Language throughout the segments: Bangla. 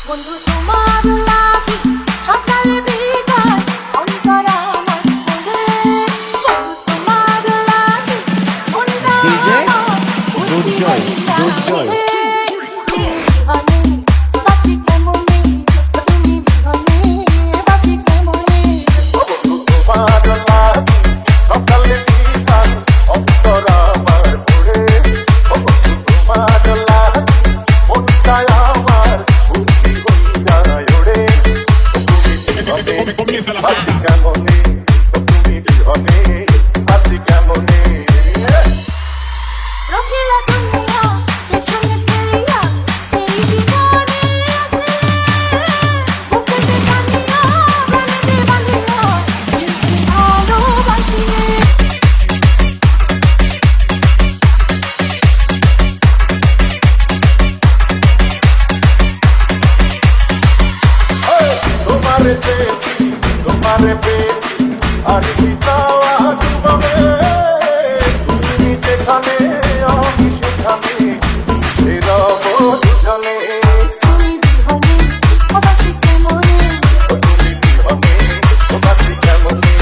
বন্ধু তোমার লাগি সকালে বিদায় অন্তর আমার বলে বন্ধু তোমার লাগি মনটা ডিজে দুর্জয় দুর্জয় আমি বাঁচি কেমনে তুমি বিহনে বাঁচি কেমনে বন্ধু তোমার লাগি সকালে বিদায় অন্তর আমার বলে বন্ধু তোমার লাগি মনটা আমার বুদ্ধি হইয়া ওড়ে তুমি বিহনে আছি কেমনে তুমি বিহনে আছি কেমনে রঙিলা দুনিয়া পেছনে ফেলিয়া এই জীবনে আছে বুকেতে টানিয়া প্রাণে বাঁধিয়া ফিরতে ভালোবাসি তোমারে চেয়েছি তোমারে পেয়েছি আর কি চাওয়া জীবনে তুমি যেখানে আমি সেখানে সে রব দুজনে তুমি বিহনে বাঁচি কেমনে তুমি বিহনে বাঁচি কেমনে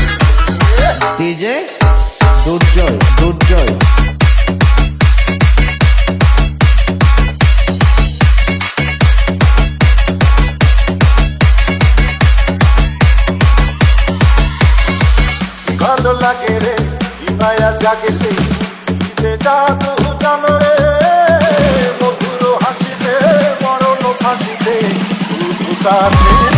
ডিজে দুর্জয় দুর্জয় ভালো লাগে রে কি মায়া জাগেতে যে জাদু জানো রে মধুর হাসিতে মরণ ফাঁসিতে শুধু কাছে